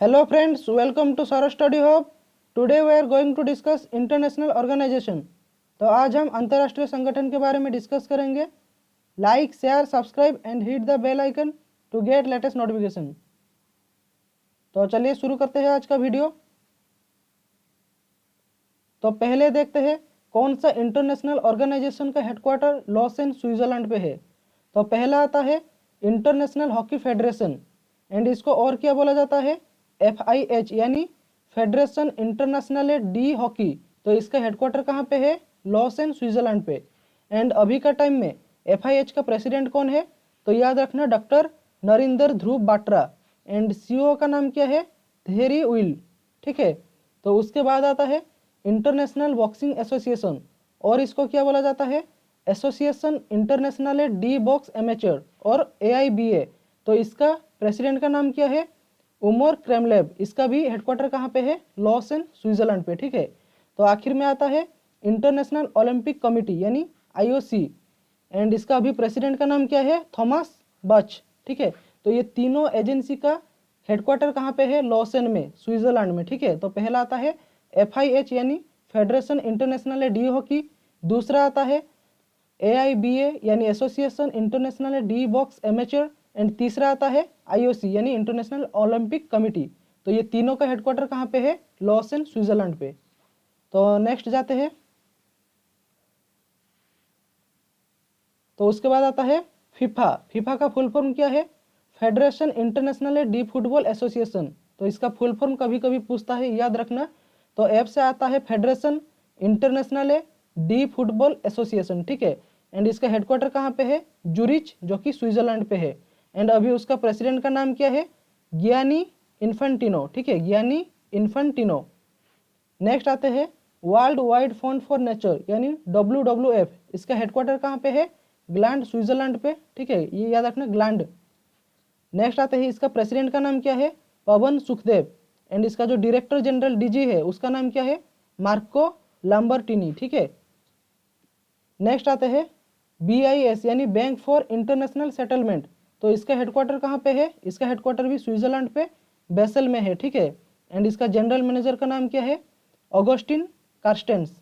Hello friends, welcome to Sara Study Hub. Today we are going to discuss international organization. तो आज हम अंतर्राष्ट्रीय संगठन के बारे में डिस्कस करेंगे. Like, share, subscribe and hit the bell icon to get latest notification. तो चलिए शुरू करते हैं आज का वीडियो. तो पहले देखते हैं कौन सा इंटरनेशनल ऑर्गेनाइजेशन का हेडक्वार्टर लॉसेन स्विट्जरलैंड पे है. तो पहला आता है इंटरनेशनल हॉकी फेडरेशन एंड इसको और क्या बोला जाता है FIH यानी फेडरेशन इंटरनेशनल डी हॉकी. तो इसका हेडक्वार्टर कहाँ पे है लॉसेन स्विट्जरलैंड पे. एंड अभी का टाइम में FIH का प्रेसिडेंट कौन है तो याद रखना doctor Narendra Dhruv Batra and CEO का नाम क्या है थेरी विल. ठीक है. तो उसके बाद आता है इंटरनेशनल बॉक्सिंग एसोसिएशन और इसको क्या बोला जाता है association international D box amateur और AIBA. तो इसका प्रेसिडेंट का नाम क्या है उमर क्रेमलेव. इसका भी हेडक्वार्टर कहाँ पे है लॉसेन स्विट्जरलैंड पे. ठीक है. तो आखिर में आता है इंटरनेशनल ओलंपिक कमिटी यानी IOC एंड इसका अभी प्रेसिडेंट का नाम क्या है थॉमस बच. ठीक है. तो ये तीनों एजेंसी का हेडक्वार्टर कहाँ पे है लॉसेन में स्विट्जरलैंड में. ठीक है. तो पहला आता है FIH यानी फेडरेशन इंटरनेशनल डी हॉकी. दूसरा आता है AIBA यानी association international D box amateur and तीसरा आता है IOC यानी इंटरनेशनल ओलंपिक कमिटी. तो ये तीनों का हेडक्वार्टर कहाँ पे है लॉसेन स्विट्जरलैंड पे. तो नेक्स्ट जाते हैं. तो उसके बाद आता है फीफा का फुल फॉर्म क्या है federation international D football association. तो इसका फुल फॉर्म कभी कभी पूछता है याद रखना. तो F से आता है federation international D football association. ठीक है. एंड इसका हेडक्वार्टर कहाँ पे है जूरिच जो कि स्विट्जरलैंड पे है. एंड अभी उसका प्रेसिडेंट का नाम क्या है गियानी इन्फेंटिनो. ठीक है गियानी इन्फेंटिनो. नेक्स्ट आते हैं world wide fund for nature यानी WWF. इसका हेडक्वार्टर कहाँ पे है ग्लैंड स्विट्जरलैंड पे. ठीक है ये याद रखना ग्लैंड. नेक्स्ट आते हैं इसका प्रेसिडेंट का नाम क्या है पवन सुखदेव एंड इसका जो डायरेक्टर जनरल DG है उसका नाम क्या है मार्को लैम्बर्टिनी. ठीक है. नेक्स्ट आते हैं BIS यानी बैंक फॉर इंटरनेशनल सेटलमेंट. तो इसका हेडक्वार्टर कहाँ पे है इसका हेडक्वार्टर भी स्विट्जरलैंड पे बेसल में है. ठीक है. एंड इसका जनरल मैनेजर का नाम क्या है ऑगस्टिन कार्स्टेंस.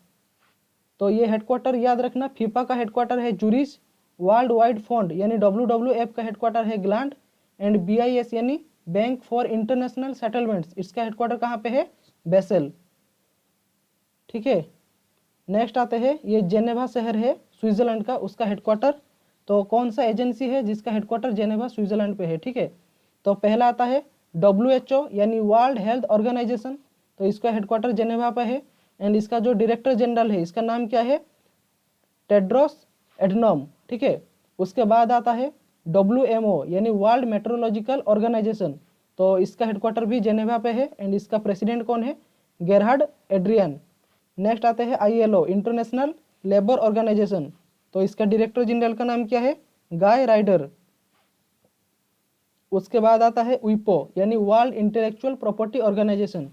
तो ये हेडक्वार्टर याद रखना फीफा का हेडक्वार्टर है जूरिच. वर्ल्ड वाइड फंड यानी WWF का हेडक्वार्टर है ग्लैंड एंड BIS यानी बैंक फॉर इंटरनेशनल सेटलमेंट्स इसका हेडक्वार्टर कहाँ पे है बेसल. ठीक है. नेक्स्ट आते हैं ये जेनेवा शहर है स्विट्जरलैंड का उसका हेडक्वार्टर. तो कौन सा एजेंसी है जिसका हेडक्वार्टर जेनेवा स्विट्जरलैंड पे है. ठीक है. तो पहला आता है WHO यानी वर्ल्ड हेल्थ ऑर्गेनाइजेशन. तो इसका हेडक्वार्टर जेनेवा पे है एंड इसका जो डायरेक्टर जनरल है इसका नाम क्या है टेड्रोस एडनॉम. ठीक है. उसके बाद आता है WMO यानी वर्ल्ड मेट्रोलॉजिकल ऑर्गेनाइजेशन. तो इसका हेडक्वार्टर भी जेनेवा पे है एंड इसका प्रेसिडेंट कौन है गेरहार्ड एड्रियन. नेक्स्ट आते हैं ILO इंटरनेशनल लेबर ऑर्गेनाइजेशन. तो इसका डायरेक्टर जनरल का नाम क्या है गाय राइडर. उसके बाद आता है WIPO यानी वर्ल्ड इंटेलेक्चुअल प्रॉपर्टी ऑर्गेनाइजेशन.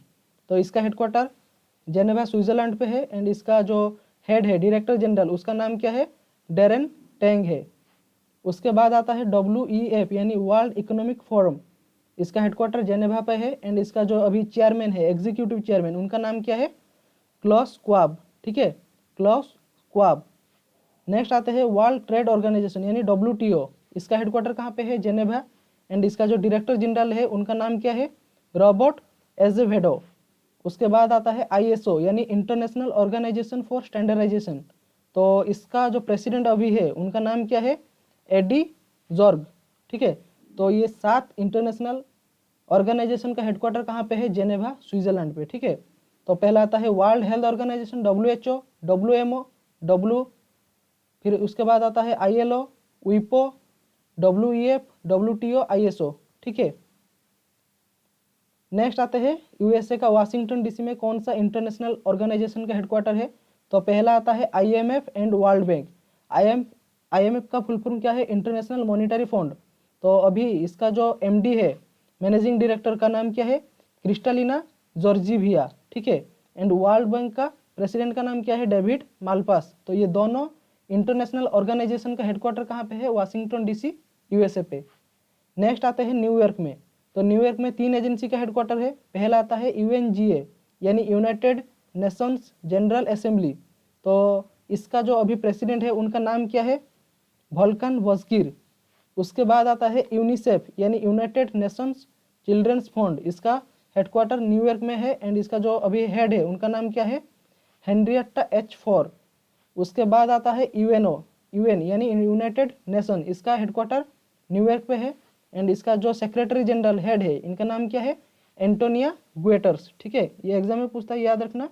तो इसका हेडक्वार्टर जेनेवा स्विट्जरलैंड पे है एंड इसका जो हेड है डायरेक्टर जनरल उसका नाम क्या है डेरेन टेंग है. उसके बाद आता है WEF यानी वर्ल्ड इकोनॉमिक फोरम. इसका हेडक्वार्टर जेनेवा पे है एंड इसका जो अभी चेयरमैन है एग्जीक्यूटिव चेयरमैन उनका नाम क्या है क्लॉस क्वाब. ठीक है क्लॉस क्वाब. नेक्स्ट आते हैं वर्ल्ड ट्रेड ऑर्गेनाइजेशन यानी WTO. इसका हेडक्वार्टर कहाँ पे है जेनेवा एंड इसका जो डायरेक्टर जनरल है उनका नाम क्या है रॉबर्ट एजेवेडो. उसके बाद आता है ISO यानी इंटरनेशनल ऑर्गेनाइजेशन फॉर स्टैंडर्डाइजेशन. तो इसका जो प्रेसिडेंट अभी है उनका नाम क्या है एडी जॉर्ग. ठीक है. तो ये 7 इंटरनेशनल ऑर्गेनाइजेशन का हेडक्वार्टर कहाँ पे है जेनेवा स्विट्जरलैंड पे. ठीक है. तो पहला आता है World Health Organisation WHO WMO फिर उसके बाद आता है ILO WIPO WEF WTO ISO. ठीक है. नेक्स्ट आते हैं USA का वाशिंगटन DC में कौन सा इंटरनेशनल ऑर्गेनाइजेशन का हेडक्वार्टर है. तो पहला आता है IMF and world bank. IMF का फुल फॉर्म क्या है इंटरनेशनल मॉनिटरी फंड. तो अभी इसका जो MD है मैनेजिंग डायरेक्टर का नाम क्या है क्रिस्टालिना जॉर्जिविया. ठीक है. एंड वर्ल्ड बैंक का प्रेसिडेंट का नाम क्या है डेविड माल्पास. तो ये दोनों इंटरनेशनल ऑर्गेनाइजेशन का हेडक्वार्टर कहाँ पे है वाशिंगटन DC USA पे. नेक्स्ट आते हैं न्यूयॉर्क में. तो न्यूयॉर्क में 3 एजेंसी का हेडक्वार्टर है। पहला आता है यूएनजीए यानी यूनाइटेड नेशंस जनरल असेंबली। तो इसका जो अभी प्रेसिडेंट है उनका नाम क्या है? वोल्कन वोस्किर। उसके बाद आता है यूनिसेफ यानी यूनाइटेड नेशंस चिल्ड्रंस फंड। इसका हेडक्वार्टर न्यूयॉर्क में है एंड इसका जो अभी हेड है उनका नाम क्या है? Henrietta H for. उसके बाद आता है यूएन यानी यूनाइटेड नेशन। इसका हेडक्वार्टर न्यूयॉर्क पे है एंड इसका जो सेक्रेटरी जनरल हेड है इनका नाम क्या है? Antonia Guterres. ठीक है, ये एग्जाम में पूछता है, याद रखना।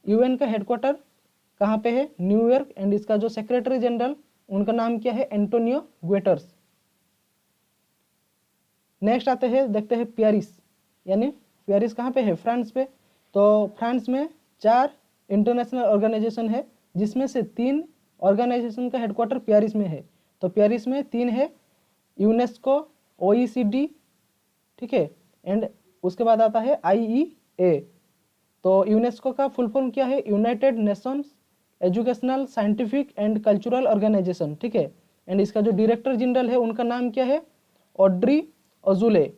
यूएन का हेडक्वार्टर कहाँ पे है? न्यूयॉर्क एंड इसका जो सेक्रेटरी जनरल उनका नाम क्या है? Antonio Guterres. नेक्स्ट आते हैं, देखते हैं पेरिस यानी पेरिस कहाँ पे है? फ्रांस पे। तो फ्रांस में 4 इंटरनेशनल ऑर्गेनाइजेशन है जिसमें से 3 ऑर्गेनाइजेशन का हेडक्वार्टर पेरिस में है। तो पेरिस में 3 है, यूनेस्को, OECD, ठीक है, एंड उसके बाद आता है IEA। तो यूनेस्को का फुल फॉर्म क्या है? United Nations Educational Scientific and Cultural Organisation. ठीक है, एंड इसका जो डायरेक्टर जनरल है उनका नाम क्या है? Audrey Azoulay.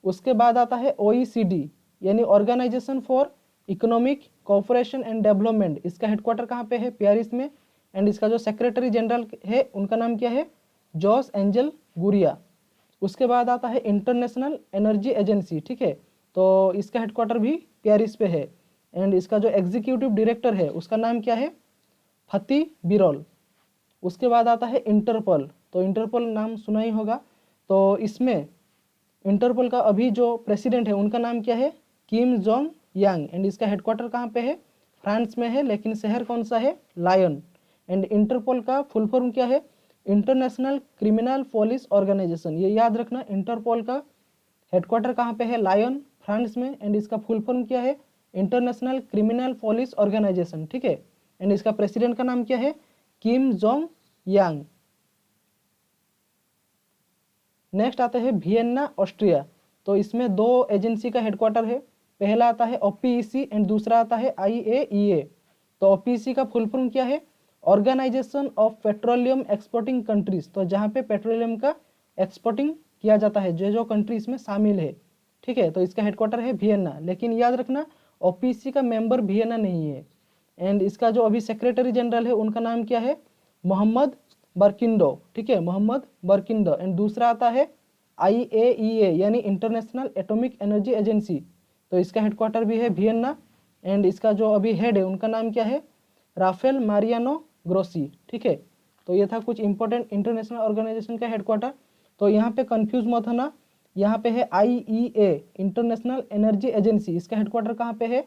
उसके बाद आता है OECD यानी Organisation for Economic Cooperation and Development. इसका हेडक्वार्टर कहाँ पे है? पेरिस में एंड इसका जो सेक्रेटरी जनरल है उनका नाम क्या है? जोस एंजल गुरिया। उसके बाद आता है इंटरनेशनल एनर्जी एजेंसी। ठीक है, तो इसका हेडक्वार्टर भी पेरिस पे है एंड इसका जो एग्जीक्यूटिव डायरेक्टर है उसका नाम क्या है? फती बिरोल। उसके बाद आता है इंटरपोल। तो इंटरपोल नाम सुना ही होगा। तो इसमें इंटरपोल का अभी जो प्रेसिडेंट है उनका नाम क्या है? किम जोंग यांग एंड इसका हेडक्वार्टर कहाँ पे है? फ्रांस में है, लेकिन शहर कौन सा है? लायन। एंड इंटरपोल का फुल फॉर्म क्या है? International Criminal Police Organisation. ये याद रखना, इंटरपोल का हेडक्वार्टर कहाँ पे है? लायन, फ्रांस में एंड इसका फुल फॉर्म क्या है? International Criminal Police Organisation. ठीक है, एंड इसका प्रेसिडेंट का नाम क्या है? किम जोंग यांग। नेक्स्ट आता है वियना, ऑस्ट्रिया। तो इसमें 2 एजेंसी का हेडक्वार्टर है। पहला आता है OPEC एंड दूसरा आता है IAEA। तो OPEC का फुल फॉर्म क्या है? Organisation of Petroleum Exporting Countries. तो जहाँ पे पेट्रोलियम का एक्सपोर्टिंग किया जाता है, जो कंट्री इसमें शामिल है। ठीक है, तो इसका हेडक्वार्टर है वियना, लेकिन याद रखना OPEC का मेंबर वियना नहीं है। एंड इसका जो अभी सेक्रेटरी जनरल है उनका नाम क्या है? मोहम्मद बर्किंडो। ठीक है, मोहम्मद बर्किंडो। एंड दूसरा आता है IAEA यानी इंटरनेशनल एटॉमिक एनर्जी एजेंसी। तो इसका हेडक्वार्टर भी है वियना एंड इसका जो अभी हेड है उनका नाम क्या है? Rafael Mariano Grossi. ठीक है, तो ये था कुछ इंपॉर्टेंट इंटरनेशनल ऑर्गेनाइजेशन का हेडक्वार्टर। तो यहाँ पे कंफ्यूज मत होना, यहाँ पे है IEA इंटरनेशनल एनर्जी एजेंसी। इसका हेडक्वार्टर कहाँ पे है?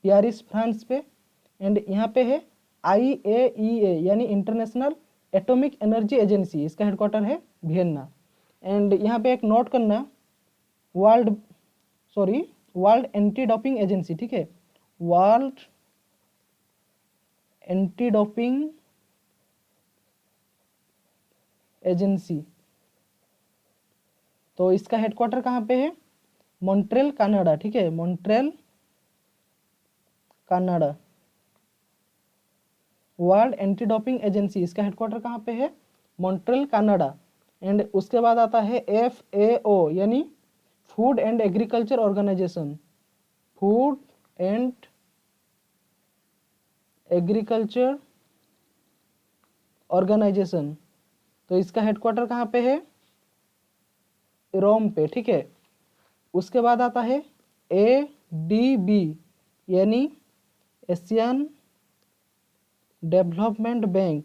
पेरिस, फ्रांस पे। एंड यहाँ पे है IAEA यानी इंटरनेशनल एटॉमिक एनर्जी एजेंसी। इसका हेडक्वार्टर है वियना। एंड यहाँ पे एक नोट करना, वर्ल्ड एंटी डोपिंग एजेंसी। ठीक है, वर्ल्ड एंटी डोपिंग एजेंसी। तो इसका हेडक्वार्टर कहाँ पे है? Montreal, Canada. ठीक है, Montreal, Canada. World anti doping agency, इसका हेडक्वार्टर कहाँ पे है? Montreal, Canada. एंड उसके बाद आता है FAO यानी Food and Agriculture Organisation. Food and Agriculture Organisation. तो इसका हेडक्वार्टर कहाँ पे है? रोम पे। ठीक है, उसके बाद आता है ADB यानी Asian development bank,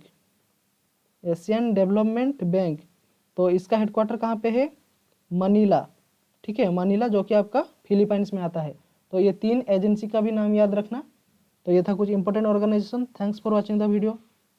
Asian development bank. तो इसका हेडक्वार्टर कहाँ पे है? मनीला। ठीक है, मनीला, जो कि आपका फिलीपाइंस में आता है। तो ये 3 एजेंसी का भी नाम याद रखना। तो ये था कुछ important organisation. Thanks for watching the video.